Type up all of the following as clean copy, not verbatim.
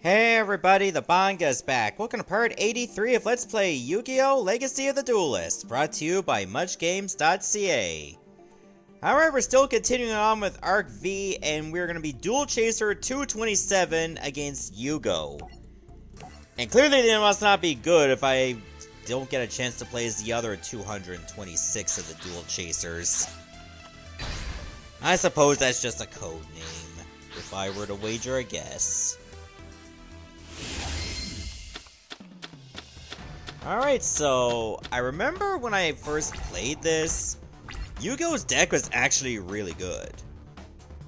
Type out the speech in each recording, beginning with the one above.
Hey everybody, the Banga's back. Welcome to part 83 of Let's Play Yu-Gi-Oh! Legacy of the Duelist, brought to you by MuchGames.ca. Alright, we're still continuing on with Arc V, and we're going to be Duel Chaser 227 against Yugo. And clearly they must not be good if I don't get a chance to play as the other 226 of the Duel Chasers. I suppose that's just a code name, if I were to wager a guess. Alright, so I remember when I first played this, Yugo's deck was actually really good.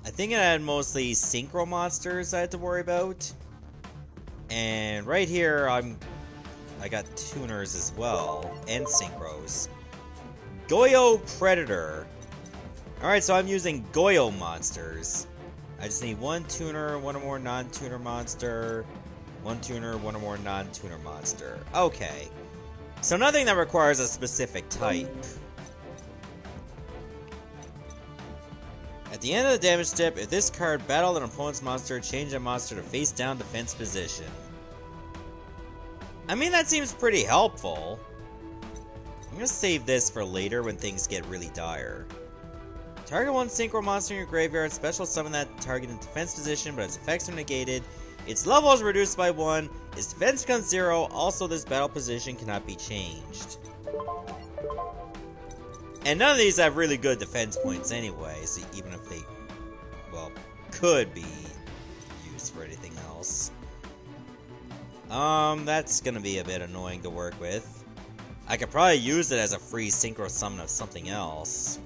I think it had mostly synchro monsters I had to worry about. And right here, I got tuners as well, and synchros. Goyo Predator. Alright, so I'm using Goyo monsters. I just need one tuner, one or more non-tuner monster. One tuner, one or more non-tuner monster. Okay. So nothing that requires a specific type. At the end of the damage step, if this card battled an opponent's monster, change that monster to face down defense position. I mean, that seems pretty helpful. I'm gonna save this for later when things get really dire. Target one synchro monster in your graveyard, special summon that target in defense position, but its effects are negated. Its level is reduced by 1, its defense becomes 0, also this battle position cannot be changed. And none of these have really good defense points anyway, so even if they, well, could be used for anything else. That's gonna be a bit annoying to work with. I could probably use it as a free synchro summon of something else.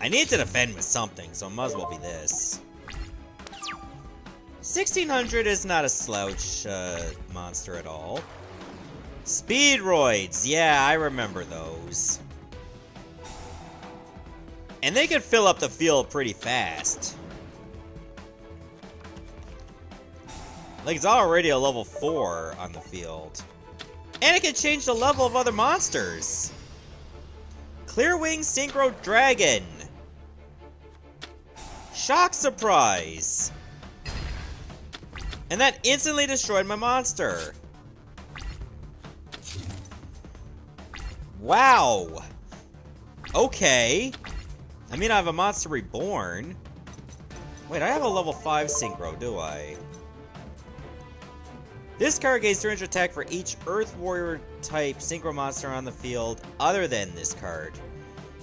I need to defend with something, so it might as well be this. 1600 is not a slouch monster at all. Speedroids, yeah, I remember those. And they can fill up the field pretty fast. Like, it's already a level 4 on the field. And it can change the level of other monsters. Clearwing Synchro Dragon. Shock Surprise! And that instantly destroyed my monster. Wow! Okay. I mean, I have a monster reborn. Wait, I have a level 5 Synchro, do I? This card gains 300 attack for each Earth Warrior type Synchro monster on the field other than this card.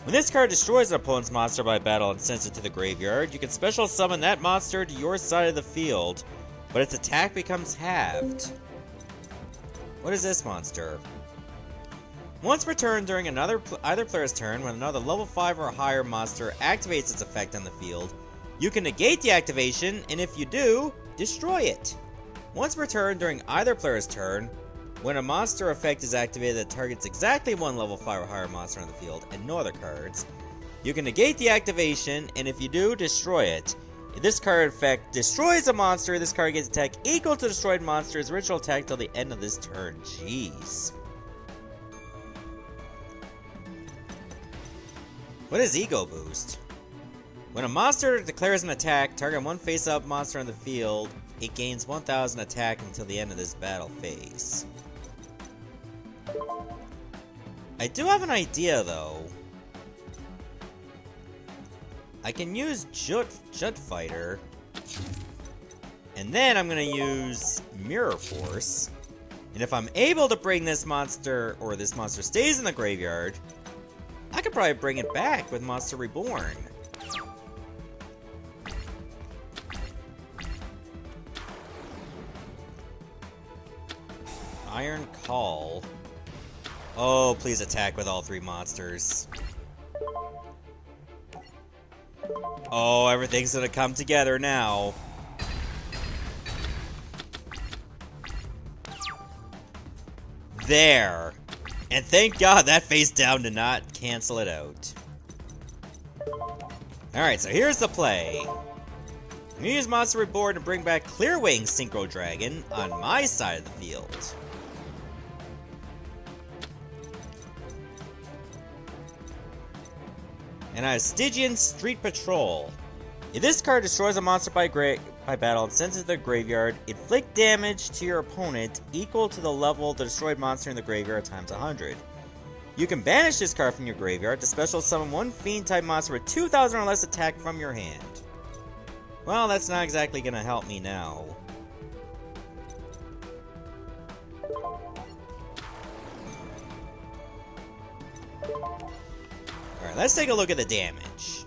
When this card destroys an opponent's monster by battle and sends it to the graveyard, you can special summon that monster to your side of the field, but its attack becomes halved. What is this monster? Once per turn during either player's turn, when another level 5 or higher monster activates its effect on the field, you can negate the activation, and if you do, destroy it. Once per turn during either player's turn, when a monster effect is activated that targets exactly one level 5 or higher monster on the field and no other cards, you can negate the activation, and if you do, destroy it. If this card effect destroys a monster, this card gets attack equal to the destroyed monster's original attack till the end of this turn. Jeez. What is Ego Boost? When a monster declares an attack, target one face-up monster on the field, it gains 1000 attack until the end of this battle phase. I do have an idea, though. I can use Jut Fighter, and then I'm gonna use Mirror Force, and if I'm able to bring this monster, or this monster stays in the graveyard, I could probably bring it back with Monster Reborn. Iron Call. Oh, please attack with all 3 monsters. Oh, everything's gonna come together now. There. And thank God that face down did not cancel it out. Alright, so here's the play. I'm gonna use Monster Reborn to bring back Clearwing Synchro Dragon on my side of the field. And I have Stygian Street Patrol. If this card destroys a monster by battle and sends it to the graveyard, inflict damage to your opponent equal to the level of the destroyed monster in the graveyard times 100. You can banish this card from your graveyard to special summon one Fiend-type monster with 2,000 or less attack from your hand. Well, that's not exactly going to help me now. Alright, let's take a look at the damage.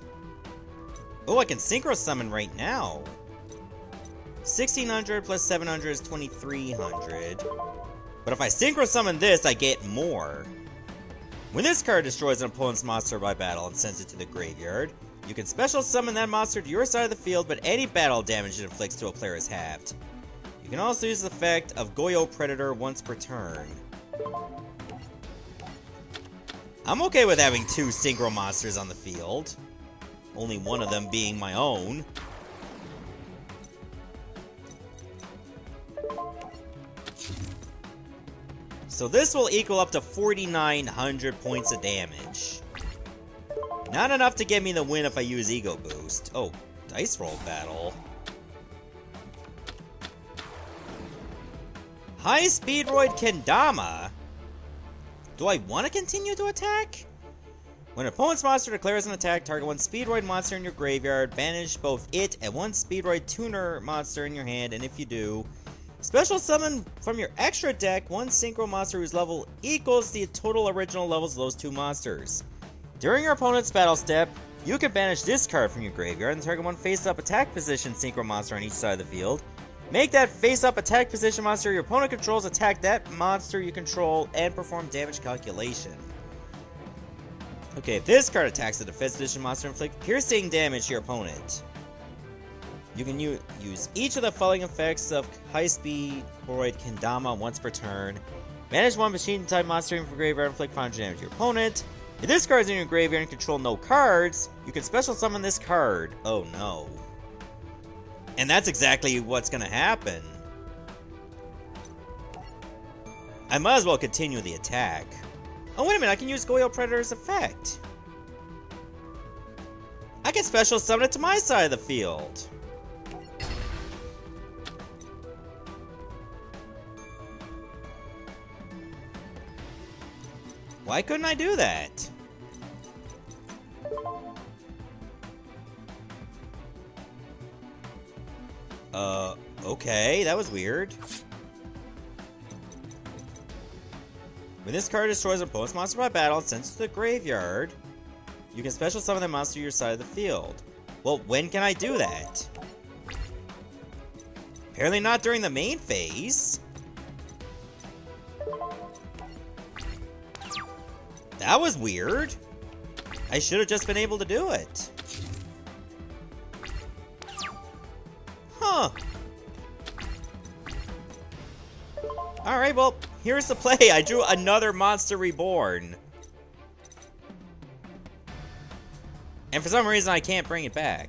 Oh, I can Synchro Summon right now. 1,600 plus 700 is 2,300. But if I Synchro Summon this, I get more. When this card destroys an opponent's monster by battle and sends it to the graveyard, you can special summon that monster to your side of the field, but any battle damage it inflicts to a player is halved. You can also use the effect of Goyo Predator once per turn. I'm okay with having 2 Synchro monsters on the field. Only one of them being my own. So this will equal up to 4,900 points of damage. Not enough to get me the win if I use Ego Boost. Oh, Dice Roll Battle. High Speedroid Kendama? Do I want to continue to attack? When an opponent's monster declares an attack, target one Speedroid monster in your graveyard, banish both it and one Speedroid Tuner monster in your hand, and if you do, special summon from your extra deck one Synchro monster whose level equals the total original levels of those 2 monsters. During your opponent's battle step, you can banish this card from your graveyard and target one face-up attack position Synchro monster on each side of the field. Make that face-up attack position monster your opponent controls attack that monster you control and perform damage calculation. Okay, if this card attacks the defense position monster, inflict piercing damage to your opponent. You can use each of the following effects of High Speedroid Kendama once per turn. Banish one machine-type monster from your graveyard and inflict 500 damage to your opponent. If this card is in your graveyard and control no cards, you can special summon this card. Oh no. And that's exactly what's gonna happen. I might as well continue the attack. Oh wait a minute, I can use Goyo Predator's effect. I can special summon it to my side of the field. Why couldn't I do that? Okay, that was weird. When this card destroys an opponent's monster by battle and sends it to the graveyard, you can special summon the monster to your side of the field. Well, when can I do that? Apparently not during the main phase. That was weird. I should have just been able to do it. Huh. Alright, well, here's the play. I drew another Monster Reborn. And for some reason, I can't bring it back.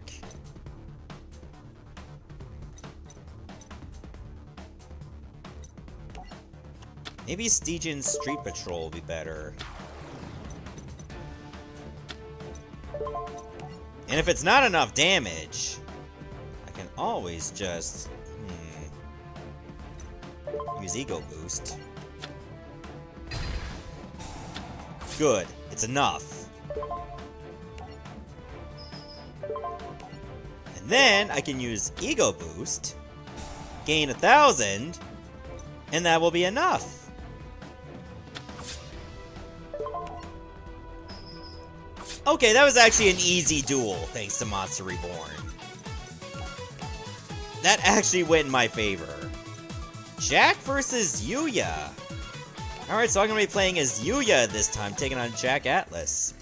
Maybe Stygian's Street Patrol will be better. And if it's not enough damage, I can always just use Ego Boost. Good, it's enough. And then I can use Ego Boost, gain 1,000, and that will be enough. Okay, that was actually an easy duel, thanks to Monster Reborn. That actually went in my favor. Jack versus Yuya. Alright, so I'm going to be playing as Yuya this time, taking on Jack Atlas.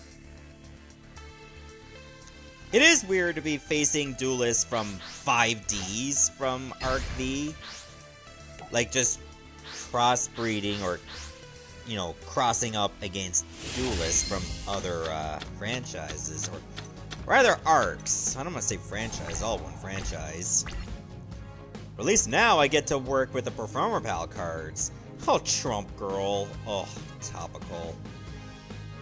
It is weird to be facing Duelist from 5Ds from Arc V. Like, just crossbreeding or, you know, crossing up against Duelists from other franchises, or rather arcs. I don't want to say franchise, all one franchise. Or at least now I get to work with the Performer Pal cards. Oh, Trump Girl. Oh, topical.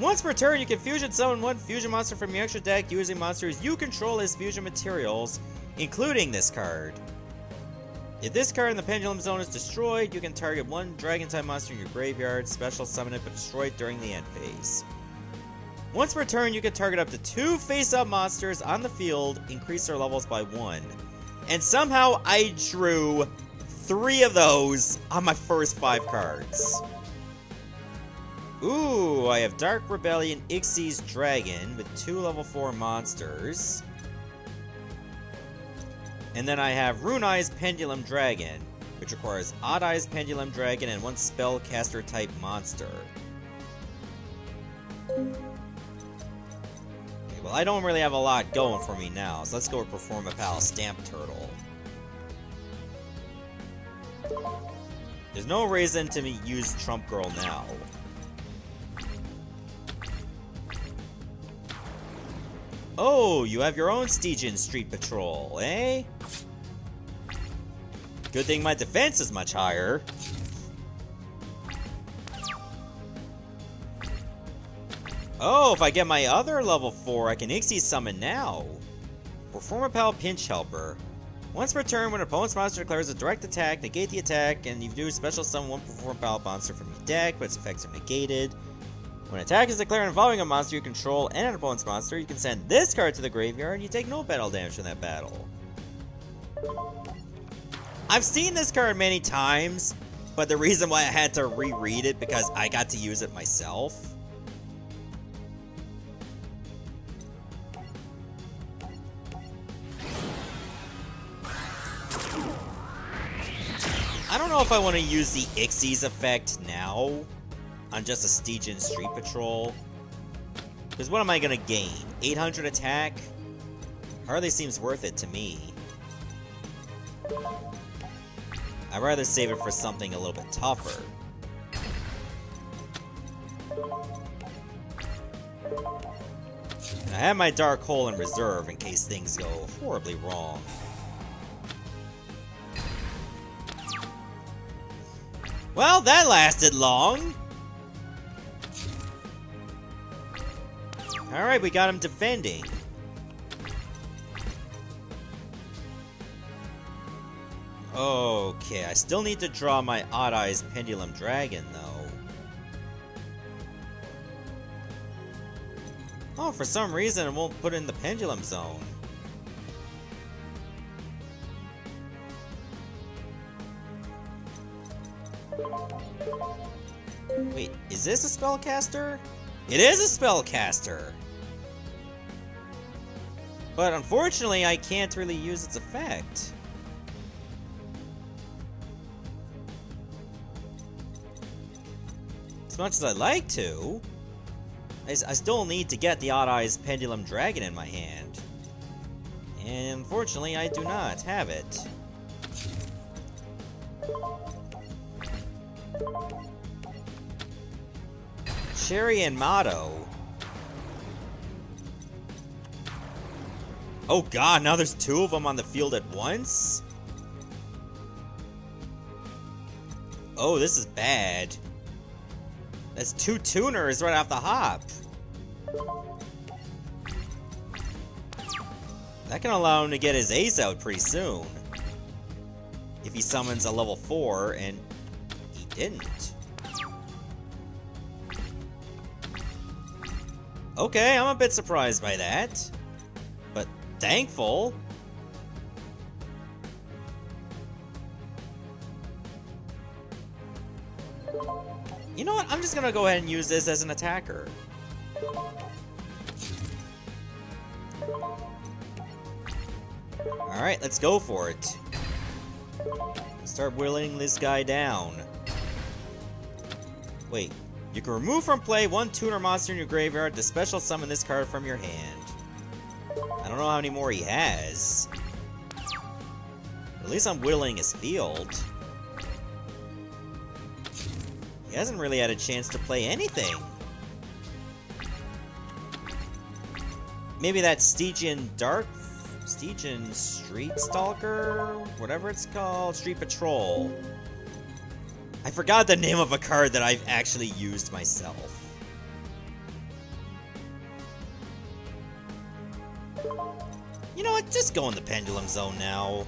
Once per turn, you can fusion summon one fusion monster from your extra deck using monsters you control as fusion materials, including this card. If this card in the Pendulum Zone is destroyed, you can target one Dragon-type monster in your graveyard, special summon it, but destroy it during the end phase. Once per turn, you can target up to 2 face-up monsters on the field, increase their levels by 1. And somehow I drew 3 of those on my first 5 cards. Ooh, I have Dark Rebellion Ixie's Dragon with 2 level 4 monsters. And then I have Rune Eye's Pendulum Dragon, which requires Odd Eye's Pendulum Dragon and 1 Spellcaster type monster. Okay, well, I don't really have a lot going for me now, so let's go with Perform a Pal Stamp Turtle. There's no reason to use Trump Girl now. Oh, you have your own Stygian Street Patrol, eh? Good thing my defense is much higher. Oh, if I get my other level 4, I can Ixie summon now. Perform a Pal Pinch Helper. Once per turn, when an opponent's monster declares a direct attack, negate the attack, and you do special summon one Perform a Pal monster from your deck, but its effects are negated. When an attack is declared involving a monster you control and an opponent's monster, you can send this card to the graveyard and you take no battle damage from that battle. I've seen this card many times, but the reason why I had to reread it because I got to use it myself. I don't know if I want to use the Ixie's effect now on just a Stygian Street Patrol. Because what am I gonna gain? 800 attack? Hardly seems worth it to me. I'd rather save it for something a little bit tougher. And I have my Dark Hole in reserve in case things go horribly wrong. Well, that lasted long! Alright, we got him defending. Okay, I still need to draw my Odd Eye's Pendulum Dragon, though. Oh, for some reason it won't put in the Pendulum Zone. Wait, is this a spellcaster? It is a spellcaster! But unfortunately, I can't really use its effect. As much as I'd like to, I still need to get the Odd Eye's Pendulum Dragon in my hand. And unfortunately, I do not have it. Sherry and Motto. Oh god, now there's 2 of them on the field at once? Oh, this is bad. That's 2 tuners right off the hop. That can allow him to get his ace out pretty soon. If he summons a level 4, and he didn't. Okay, I'm a bit surprised by that. But thankful. You know what? I'm just gonna go ahead and use this as an attacker. Alright, let's go for it. Start whittling this guy down. Wait. You can remove from play 1 tuner monster in your graveyard to special summon this card from your hand. I don't know how many more he has. At least I'm whittling his field. He hasn't really had a chance to play anything. Maybe that Stygian Street Stalker? Whatever it's called. Street Patrol. I forgot the name of a card that I've actually used myself. You know what? Just go in the pendulum zone now.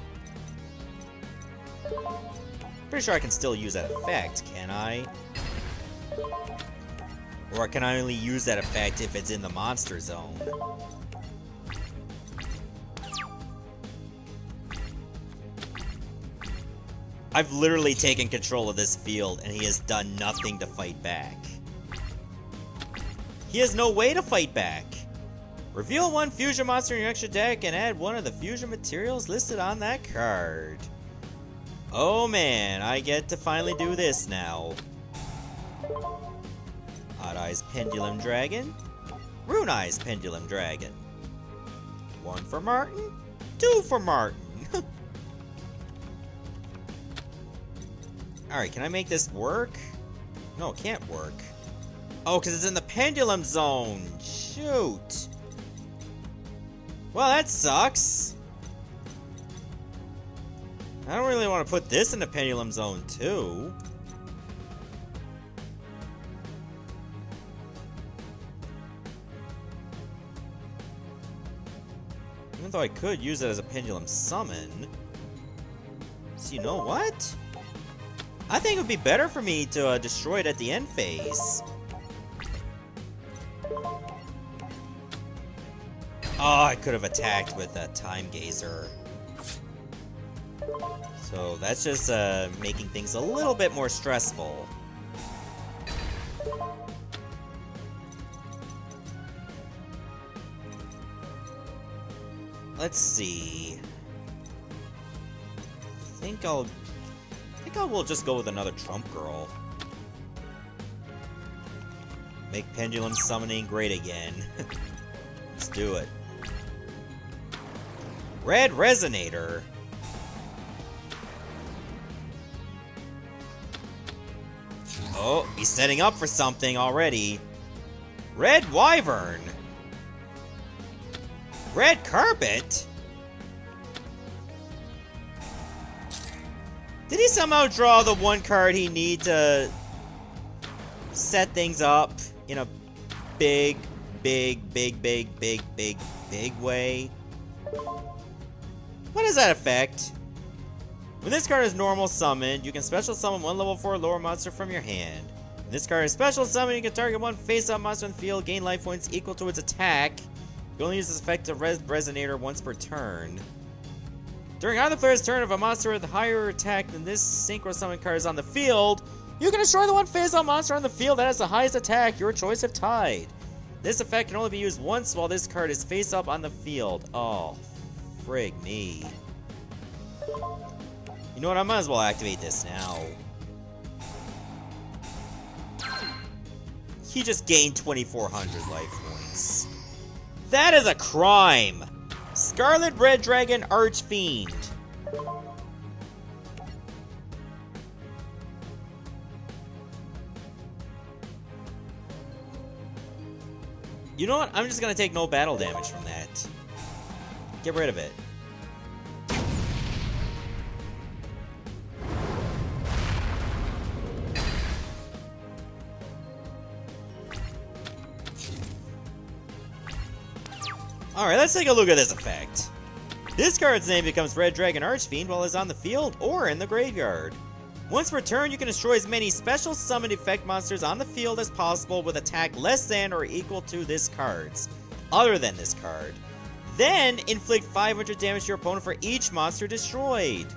Pretty sure I can still use that effect, can I? Or can I only use that effect if it's in the monster zone? I've literally taken control of this field, and he has done nothing to fight back. He has no way to fight back. Reveal one fusion monster in your extra deck and add one of the fusion materials listed on that card. Oh man, I get to finally do this now. Odd Eyes Pendulum Dragon. Rune Eyes Pendulum Dragon. 1 for Martin, 2 for Martin. Alright, can I make this work? No, it can't work. Oh, because it's in the pendulum zone. Shoot. Well, that sucks. I don't really want to put this in the pendulum zone, too. Even though I could use it as a pendulum summon. So you know what? I think it would be better for me to destroy it at the end phase. Oh, I could have attacked with a Time Gazer. So that's just making things a little bit more stressful. Let's see. I think I will just go with another Trump Girl. Make pendulum summoning great again. Let's do it. Red Resonator. Oh, he's setting up for something already. Red Wyvern. Red Carpet? Did he somehow draw the one card he needs to set things up in a big way? What does that affect? When this card is normal summoned, you can special summon one level 4 lower monster from your hand. When this card is special summoned, you can target one face-up monster in the field, gain life points equal to its attack. You can only use this effect to Resonator once per turn. During either player's turn, if a monster with higher attack than this synchro summon card is on the field, you can destroy the one face-up monster on the field that has the highest attack, your choice if tied. This effect can only be used once while this card is face-up on the field. Oh, frig me. You know what, I might as well activate this now. He just gained 2,400 life points. That is a crime! Scarlet Red Dragon Archfiend. You know what? I'm just gonna take no battle damage from that. Get rid of it. Alright, let's take a look at this effect. This card's name becomes Red Dragon Archfiend while it's on the field or in the graveyard. Once per turn, you can destroy as many special summoned effect monsters on the field as possible with attack less than or equal to this card's, other than this card. Then, inflict 500 damage to your opponent for each monster destroyed.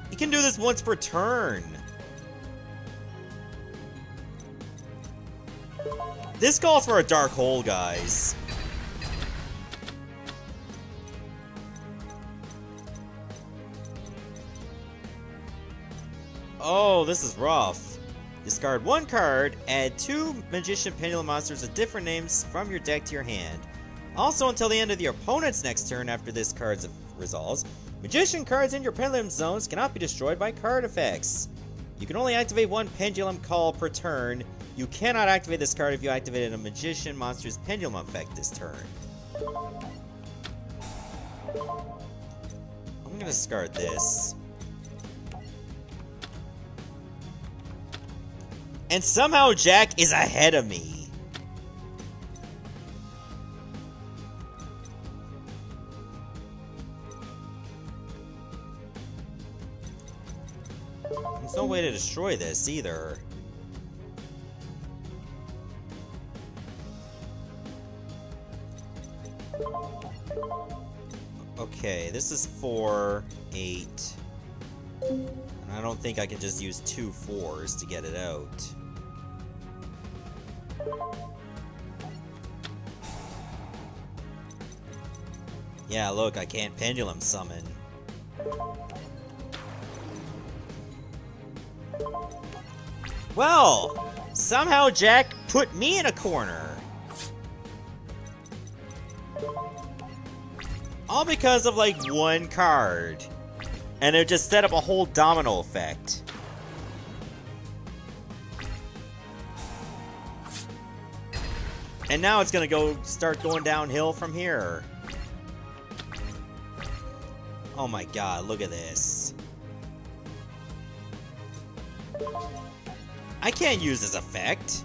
You can do this once per turn. This calls for a Dark Hole, guys. Oh, this is rough. Discard one card, add 2 Magician Pendulum monsters with different names from your deck to your hand. Also, until the end of your opponent's next turn after this card resolves, Magician cards in your Pendulum zones cannot be destroyed by card effects. You can only activate one Pendulum Call per turn. You cannot activate this card if you activated a Magician monster's Pendulum effect this turn. I'm gonna discard this. And somehow Jack is ahead of me. There's no way to destroy this either. Okay, this is 4, 8. And I don't think I can just use 2 4s to get it out. Yeah, look, I can't pendulum summon. Well, somehow Jack put me in a corner. All because of like one card. And it just set up a whole domino effect. And now it's gonna start going downhill from here. Oh my god, look at this. I can't use this effect.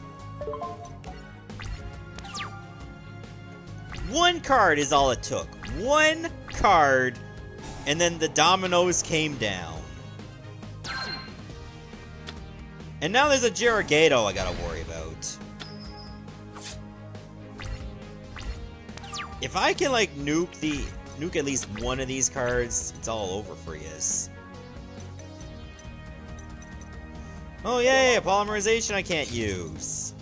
One card is all it took. One card, and then the dominoes came down. And now there's a Jiraigato I gotta worry about. If I can like nuke at least one of these cards, it's all over for yous. Oh yay, polymerization I can't use.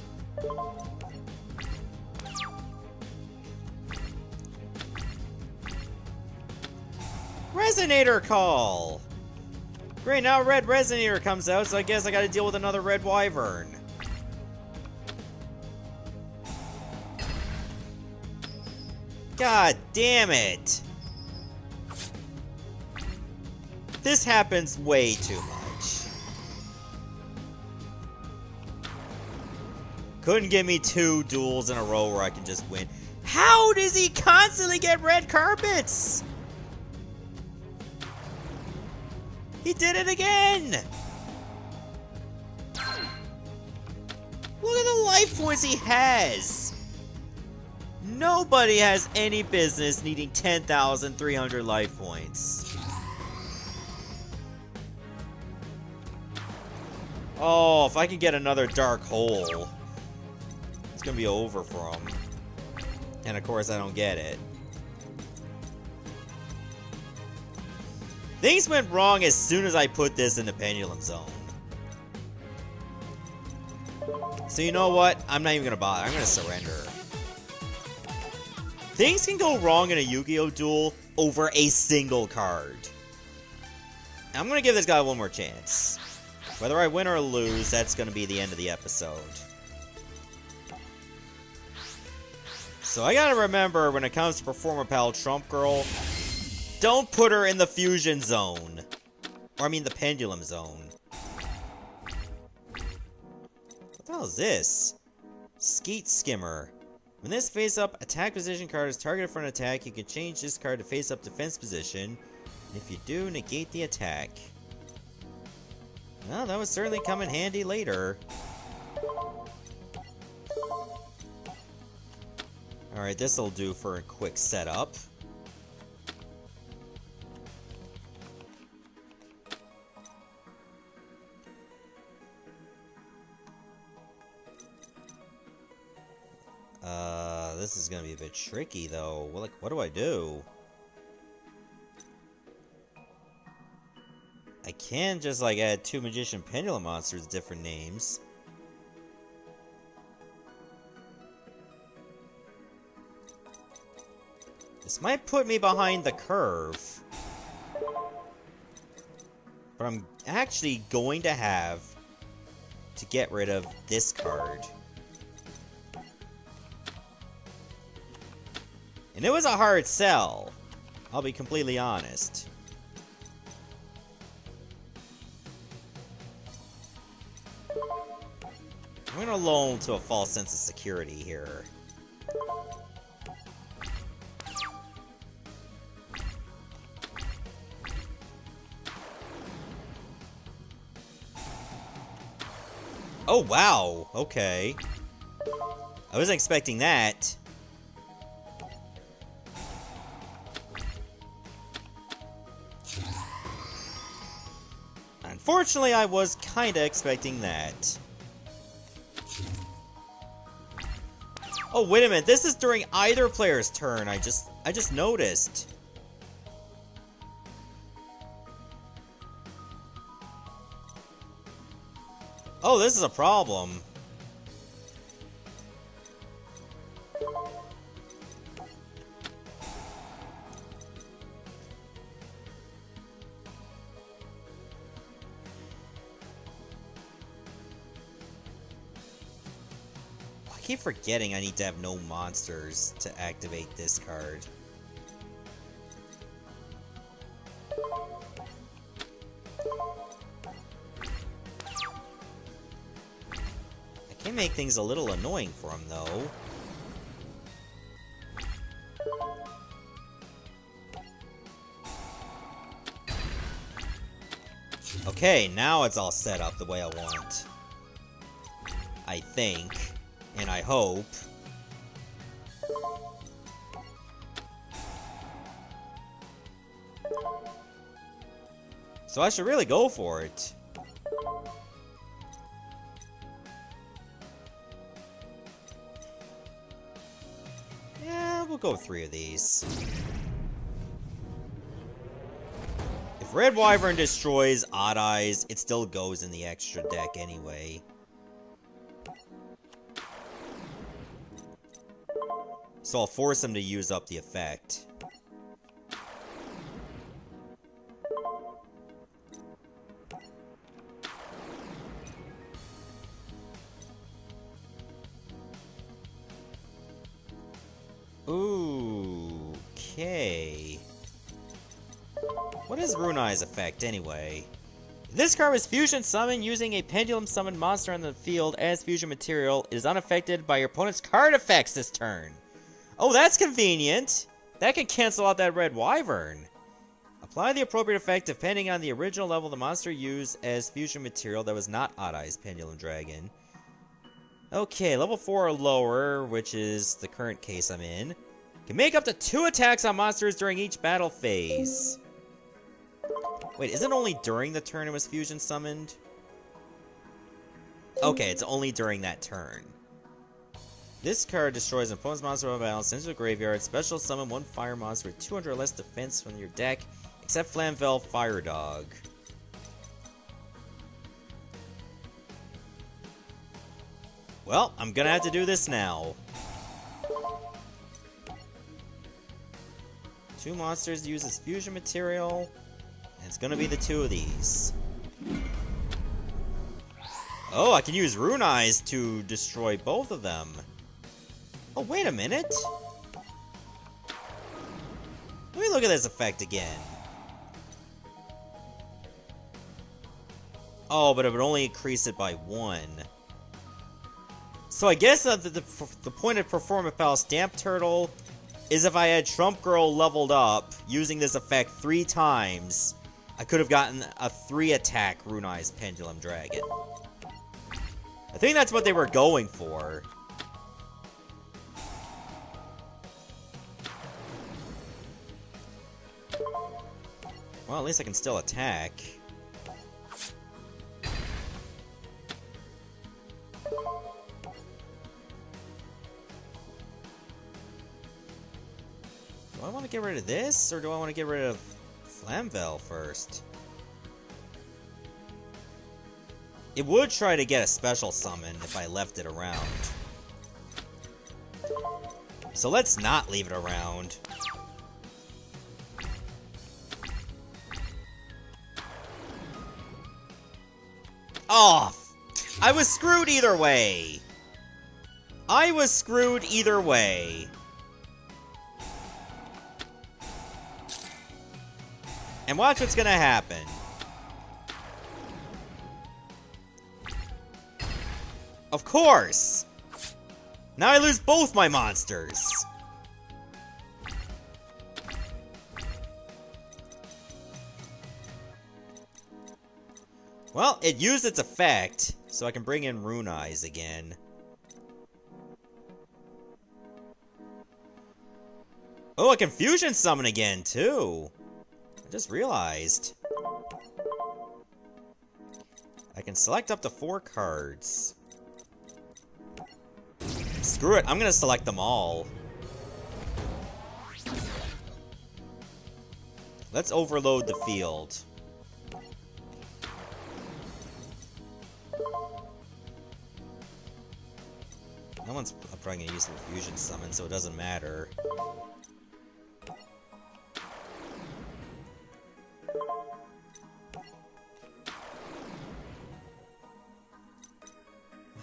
Resonator call! Great, now Red Resonator comes out, so I guess I gotta deal with another Red Wyvern. God damn it! This happens way too much. Couldn't give me 2 duels in a row where I can just win. How does he constantly get red carpets? He did it again! Look at the life points he has! Nobody has any business needing 10,300 life points. Oh, if I can get another dark hole, it's gonna be over for him. And of course I don't get it. Things went wrong as soon as I put this in the pendulum zone. So you know what? I'm not even gonna bother. I'm gonna surrender. Things can go wrong in a Yu-Gi-Oh! Duel over a single card. I'm gonna give this guy one more chance. Whether I win or lose, that's gonna be the end of the episode. So I gotta remember, when it comes to Performer Pal Trump Girl, don't put her in the fusion zone. Or I mean the pendulum zone. What the hell is this? Skeet Skimmer. When this face-up attack position card is targeted for an attack, you can change this card to face-up defense position. And if you do, negate the attack. Well, that would certainly come in handy later. Alright, this'll do for a quick setup. This is gonna be a bit tricky, though. Well, like, what do I do? I can just, like, add 2 Magician Pendulum Monsters, different names. This might put me behind the curve. But I'm actually going to have to get rid of this card. And it was a hard sell. I'll be completely honest. I'm gonna lull to a false sense of security here. Oh, wow. Okay. I wasn't expecting that. Unfortunately, I was kinda expecting that. Oh, wait a minute, this is during either player's turn, I just noticed. Oh, this is a problem. I keep forgetting I need to have no monsters to activate this card. I can make things a little annoying for him, though. Okay, now it's all set up the way I want. I think. And I hope. So I should really go for it. Yeah, we'll go 3 of these. If Red Wyvern destroys Odd Eyes, it still goes in the extra deck anyway. So I'll force him to use up the effect. Ooh, okay. What is Rune Eye's effect anyway? This card was fusion summoned using a pendulum summoned monster on the field as fusion material. It is unaffected by your opponent's card effects this turn. Oh, that's convenient! That can cancel out that Red Wyvern. Apply the appropriate effect depending on the original level the monster used as fusion material that was not Odd Eye's Pendulum Dragon. Okay, level 4 or lower, which is the current case I'm in. Can make up to 2 attacks on monsters during each battle phase. Wait, isn't it only during the turn it was fusion summoned? Okay, it's only during that turn. This card destroys an opponent's monster by battle, sends to the graveyard, special summon 1 fire monster with 200 or less defense from your deck, except Flamvel Fire Dog. Well, I'm gonna have to do this now. 2 monsters use as fusion material, and it's gonna be the 2 of these. Oh, I can use Rune Eyes to destroy both of them. Oh, wait a minute. Let me look at this effect again. Oh, but it would only increase it by 1. So I guess that the point of Performance Pal Stamp Turtle is if I had Trump Girl leveled up using this effect 3 times, I could have gotten a 3-attack Rune Eyes Pendulum Dragon. I think that's what they were going for. Well, at least I can still attack. Do I want to get rid of this, or do I want to get rid of Flamvel first? It would try to get a special summon if I left it around. So let's not leave it around. Oh, I was screwed either way. I was screwed either way. And watch what's gonna happen. Of course! Now I lose both my monsters! Well, it used its effect, so I can bring in Rune Eyes again. Oh, I can fusion summon again, too! I just realized. I can select up to 4 cards. Screw it, I'm gonna select them all. Let's overload the field. No one's probably gonna use the fusion summon, so it doesn't matter.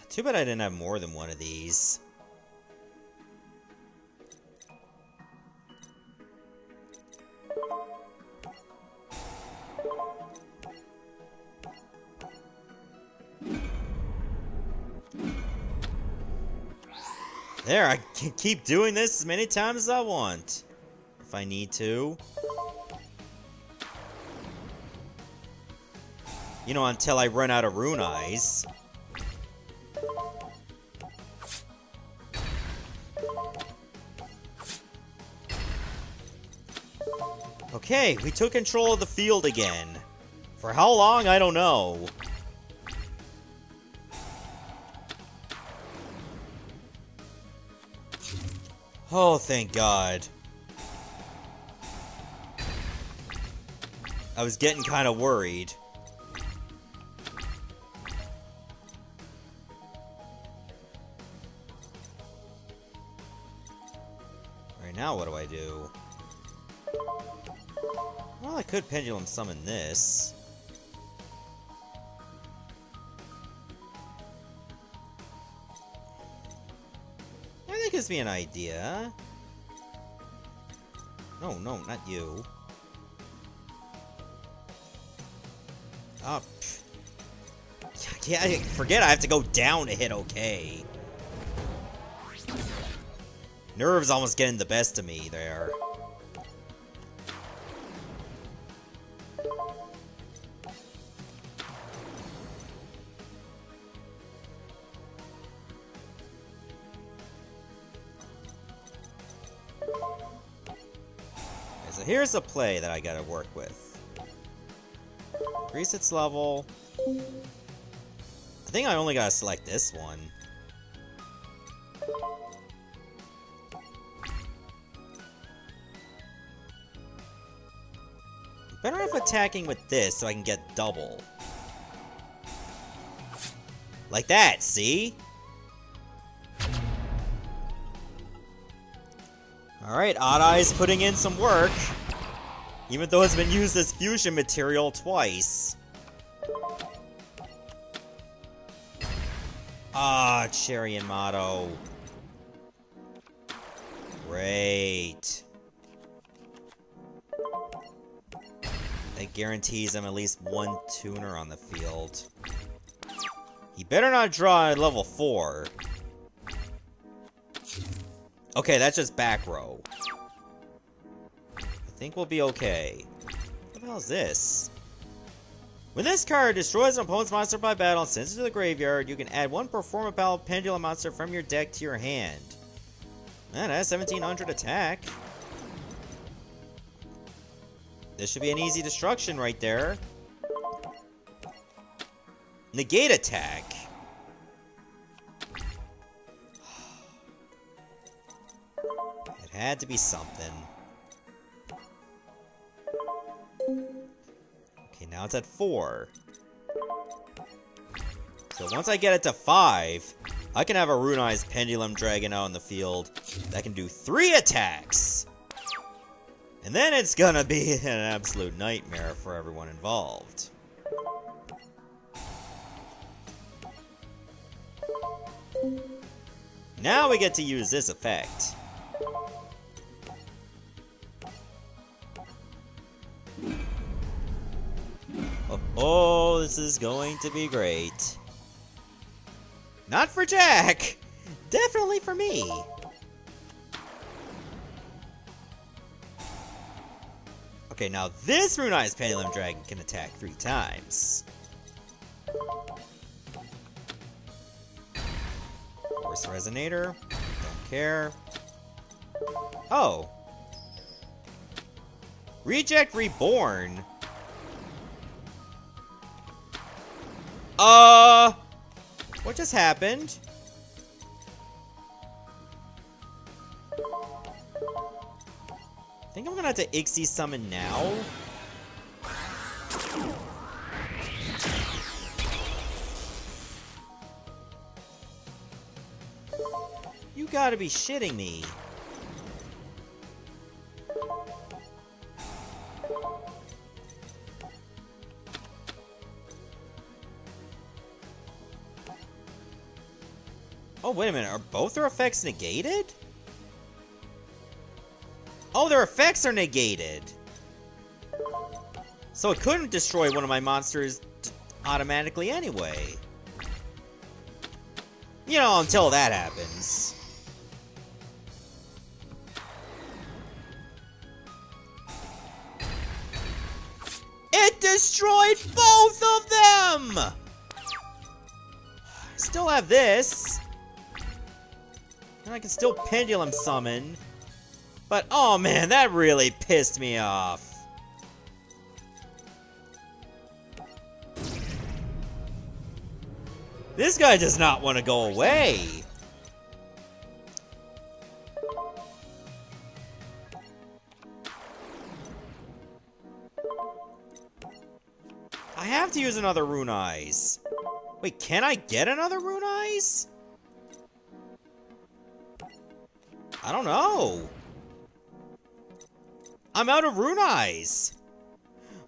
Too bad I didn't have more than one of these. There, I can keep doing this as many times as I want. If I need to. You know, until I run out of Rune Eyes. Okay, we took control of the field again. For how long, I don't know. Oh, thank God. I was getting kind of worried. Alright, now what do I do? Well, I could pendulum summon this. That gives me an idea. No, not you. Up. Yeah, forget I have to go down to hit okay. Nerves almost getting the best of me there. So here's a play that I gotta work with. Increase its level. I think I only gotta select this one. Better off attacking with this so I can get double. Like that, see? Alright, Odd Eye's putting in some work. Even though it's been used as fusion material twice. Ah, Cherry and Motto. Great. That guarantees him at least one tuner on the field. He better not draw at level 4. Okay, that's just back row. I think we'll be okay. What the hell is this? When this card destroys an opponent's monster by battle and sends it to the graveyard, you can add one Performapal Pendulum monster from your deck to your hand. That has 1700 attack. This should be an easy destruction right there. Negate attack. It had to be something. Okay, now it's at 4. So once I get it to 5, I can have a Rune Eyes Pendulum Dragon out in the field that can do 3 attacks. And then it's gonna be an absolute nightmare for everyone involved. Now we get to use this effect. Oh, this is going to be great. Not for Jack! Definitely for me! Okay, now this Rune Eyes Pendulum Dragon can attack 3 times. Force Resonator. Don't care. Oh! Reject Reborn! What just happened? I think I'm gonna have to Ixie summon now. You gotta be shitting me. Oh, wait a minute. Are both their effects negated? Oh, their effects are negated. So it couldn't destroy one of my monsters automatically anyway. You know, until that happens. It destroyed both of them! I still have this. And I can still Pendulum Summon. But, oh man, that really pissed me off. This guy does not want to go away. I have to use another Rune Eyes. Wait, can I get another Rune Eyes? I don't know. I'm out of Rune Eyes.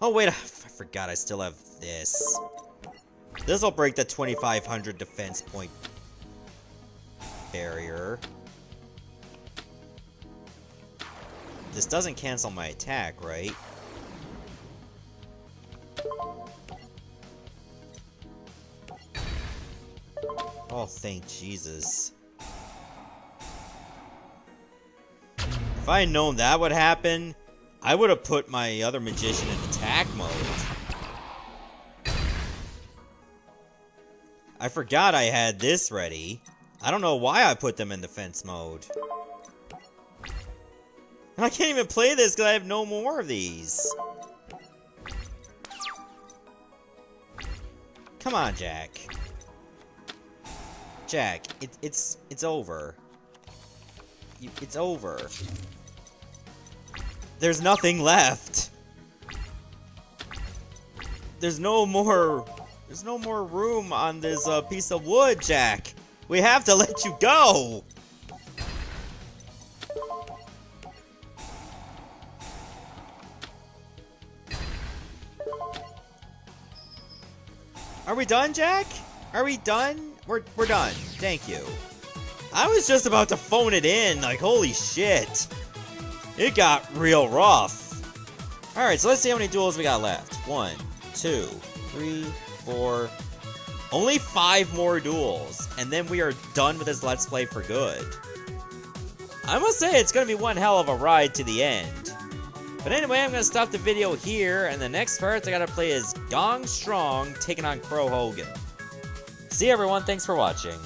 Oh wait, I forgot I still have this. This'll break the 2500 defense point barrier. This doesn't cancel my attack, right? Oh, thank Jesus. If I had known that would happen, I would have put my other magician in attack mode. I forgot I had this ready. I don't know why I put them in defense mode. And I can't even play this because I have no more of these. Come on, Jack. Jack, it's over. It's over. There's nothing left. There's no more room on this piece of wood, Jack. We have to let you go. Are we done, Jack? Are we done? We're done. Thank you. I was just about to phone it in. Like, holy shit. It got real rough. Alright, so let's see how many duels we got left. 1, 2, 3, 4. Only 5 more duels. And then we are done with this Let's Play for good. I must say, it's going to be one hell of a ride to the end. But anyway, I'm going to stop the video here. And the next part I got to play is Gong Strong taking on Crow Hogan. See you, everyone. Thanks for watching.